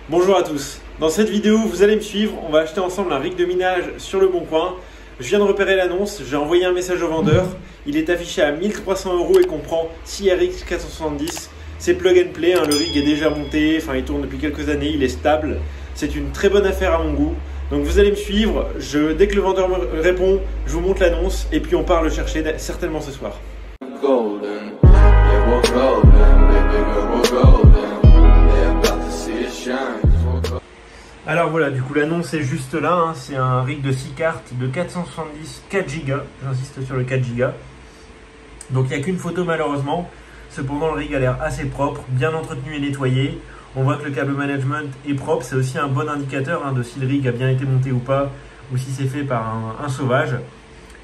Bonjour à tous, dans cette vidéo vous allez me suivre, on va acheter ensemble un rig de minage sur le bon coin. Je viens de repérer l'annonce, j'ai envoyé un message au vendeur, il est affiché à 1300 € et comprend 6 RX 470. C'est plug and play, le rig est déjà monté, il tourne depuis quelques années, il est stable. C'est une très bonne affaire à mon goût. Donc vous allez me suivre, dès que le vendeur me répond, je vous montre l'annonce et puis on part le chercher certainement ce soir. Alors voilà, du coup l'annonce est juste là, c'est un rig de 6 cartes de 470 4 Go, j'insiste sur le 4 Go. Donc il n'y a qu'une photo malheureusement, cependant le rig a l'air assez propre, bien entretenu et nettoyé. On voit que le câble management est propre, c'est aussi un bon indicateur de si le rig a bien été monté ou pas, ou si c'est fait par un sauvage.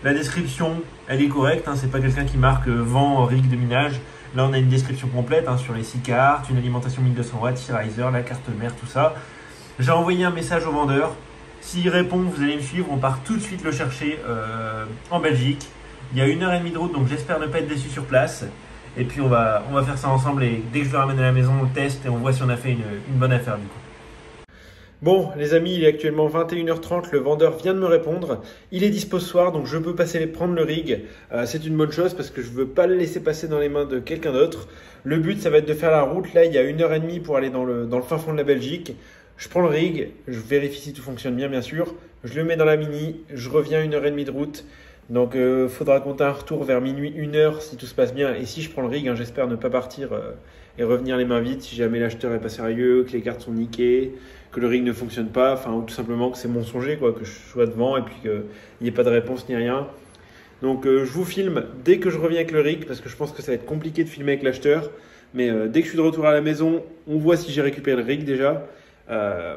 La description, elle est correcte, c'est pas quelqu'un qui marque vent rig de minage. Là on a une description complète sur les 6 cartes, une alimentation 1200 watts, 6 riser, la carte mère, tout ça. J'ai envoyé un message au vendeur. S'il répond, vous allez me suivre. On part tout de suite le chercher en Belgique. Il y a 1h30 de route, donc j'espère ne pas être déçu sur place. Et puis on va faire ça ensemble. Et dès que je le ramène à la maison, on le teste et on voit si on a fait une bonne affaire du coup. Bon les amis, il est actuellement 21h30. Le vendeur vient de me répondre. Il est dispo ce soir, donc je peux passer prendre le rig. C'est une bonne chose parce que je ne veux pas le laisser passer dans les mains de quelqu'un d'autre. Le but, ça va être de faire la route. Là, il y a 1h30 pour aller dans le fin fond de la Belgique. Je prends le rig, je vérifie si tout fonctionne bien sûr. Je le mets dans la Mini, je reviens 1h30 de route. Donc faudra compter un retour vers minuit, 1h si tout se passe bien. Et si je prends le rig, j'espère ne pas partir et revenir les mains vides si jamais l'acheteur est pas sérieux, que les cartes sont niquées, que le rig ne fonctionne pas, ou tout simplement que c'est mensonger, que je sois devant et puis qu'il n'y ait pas de réponse ni rien. Donc je vous filme dès que je reviens avec le rig parce que je pense que ça va être compliqué de filmer avec l'acheteur. Mais dès que je suis de retour à la maison, on voit si j'ai récupéré le rig déjà.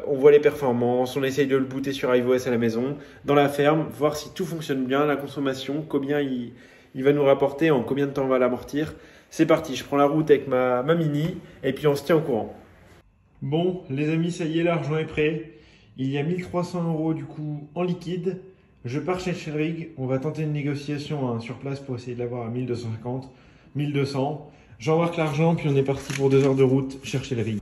On voit les performances, on essaye de le booter sur iOS à la maison, dans la ferme, voir si tout fonctionne bien, la consommation, combien il va nous rapporter, en combien de temps on va l'amortir. C'est parti, je prends la route avec ma Mini et puis on se tient au courant. Bon les amis, ça y est, l'argent est prêt. Il y a 1300 € du coup en liquide. Je pars chercher le rig, on va tenter une négociation sur place pour essayer de l'avoir à 1250, 1200. J'embarque l'argent puis on est parti pour 2 heures de route chercher le rig.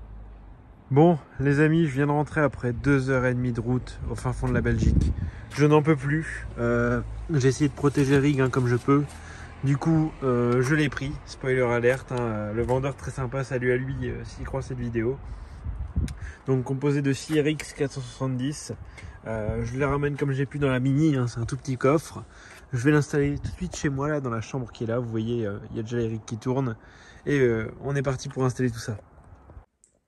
Bon les amis, je viens de rentrer après 2h30 de route au fin fond de la Belgique. Je n'en peux plus. J'ai essayé de protéger le rig comme je peux. Du coup, je l'ai pris. Spoiler alerte. Le vendeur très sympa, salut à lui s'il croit cette vidéo. Donc composé de 6 RX 470. Je le ramène comme j'ai pu dans la Mini. C'est un tout petit coffre. Je vais l'installer tout de suite chez moi là dans la chambre qui est là. Vous voyez, il y a déjà les rigs qui tournent. Et on est parti pour installer tout ça.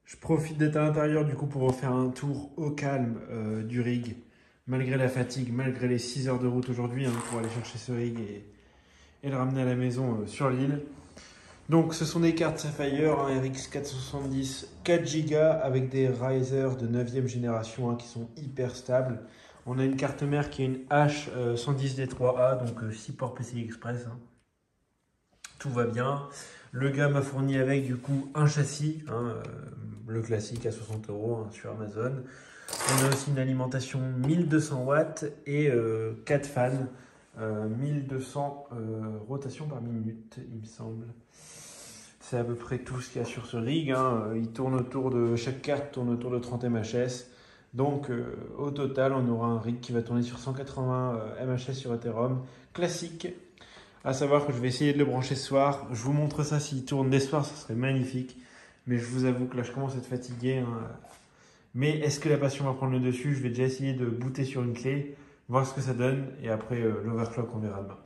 Je profite d'être à l'intérieur du coup pour refaire un tour au calme du rig, malgré la fatigue, malgré les 6 heures de route aujourd'hui pour aller chercher ce rig et le ramener à la maison sur l'île. Donc ce sont des cartes Sapphire, RX 470 4 Go avec des risers de 9e génération qui sont hyper stables. On a une carte mère qui est une H110D3A, donc 6 ports PCI Express. Tout va bien. Le gars m'a fourni avec du coup un châssis, le classique à 60 € sur Amazon. On a aussi une alimentation 1200 watts et 4 fans, 1200 rotations par minute, il me semble. C'est à peu près tout ce qu'il y a sur ce rig. Il tourne chaque carte tourne autour de 30 MHz. Donc au total, on aura un rig qui va tourner sur 180 MHz sur Ethereum, classique. À savoir que je vais essayer de le brancher ce soir. Je vous montre ça s'il tourne des soirs, ça serait magnifique. Mais je vous avoue que là, je commence à être fatigué. Mais est-ce que la passion va prendre le dessus? Je vais déjà essayer de booter sur une clé, voir ce que ça donne. Et après, l'overclock, on verra demain.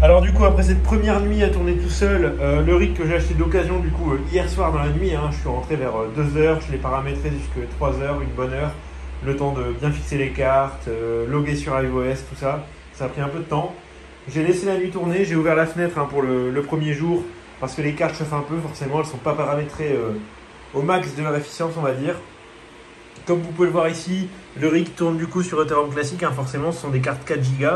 Alors du coup, après cette première nuit à tourner tout seul, le rig que j'ai acheté d'occasion du coup hier soir dans la nuit, je suis rentré vers 2h, je l'ai paramétré jusqu'à 3h, une bonne heure. Le temps de bien fixer les cartes, loguer sur iOS, tout ça. Ça a pris un peu de temps. J'ai laissé la nuit tourner, j'ai ouvert la fenêtre pour le premier jour parce que les cartes chauffent un peu, forcément elles ne sont pas paramétrées au max de leur efficience on va dire. Comme vous pouvez le voir ici, le rig tourne du coup sur Ethereum classique, forcément ce sont des cartes 4 Go.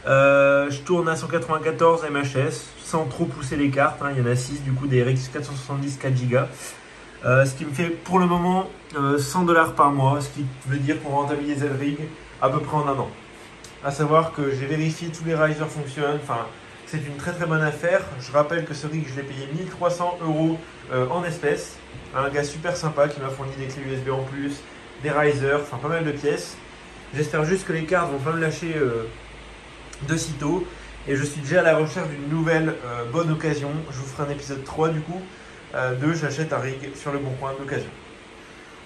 Je tourne à 194 MHz sans trop pousser les cartes, il y en a 6 du coup des RX 470 4 Go. Ce qui me fait pour le moment 100 $ par mois, ce qui veut dire qu'on rentabilise le rig à peu près en un an. À savoir que j'ai vérifié tous les risers fonctionnent, C'est une très très bonne affaire. Je rappelle que ce rig, je l'ai payé 1300 € en espèces. Un gars super sympa qui m'a fourni des clés USB en plus, des risers, enfin pas mal de pièces. J'espère juste que les cartes vont pas me lâcher de sitôt. Et je suis déjà à la recherche d'une nouvelle bonne occasion. Je vous ferai un épisode 3 du coup de j'achète un rig sur le bon coin d'occasion.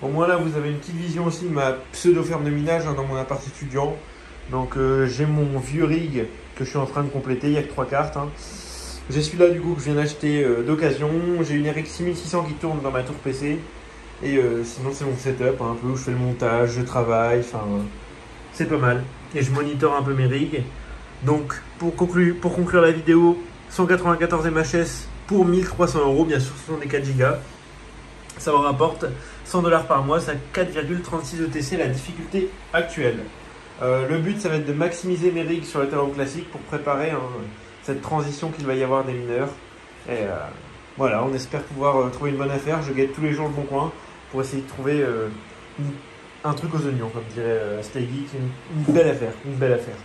Au moins là vous avez une petite vision aussi de ma pseudo ferme de minage dans mon appart étudiant. Donc j'ai mon vieux rig que je suis en train de compléter, il n'y a que 3 cartes. J'ai celui-là du coup que je viens d'acheter d'occasion. J'ai une RX 6600 qui tourne dans ma tour PC. Et sinon c'est mon setup un peu où je fais le montage, je travaille, enfin c'est pas mal. Et je monitore un peu mes rigs. Donc pour conclure la vidéo, 194 MHS pour 1300 €, bien sûr ce sont des 4 Go. Ça me rapporte 100 $ par mois, c'est à 4,36 ETC la difficulté actuelle. Le but ça va être de maximiser mes rigs sur le talent classique pour préparer cette transition qu'il va y avoir des mineurs. Et voilà, on espère pouvoir trouver une bonne affaire. Je guette tous les jours le bon coin pour essayer de trouver un truc aux oignons, comme dirait Stay Geek, une belle affaire, une belle affaire.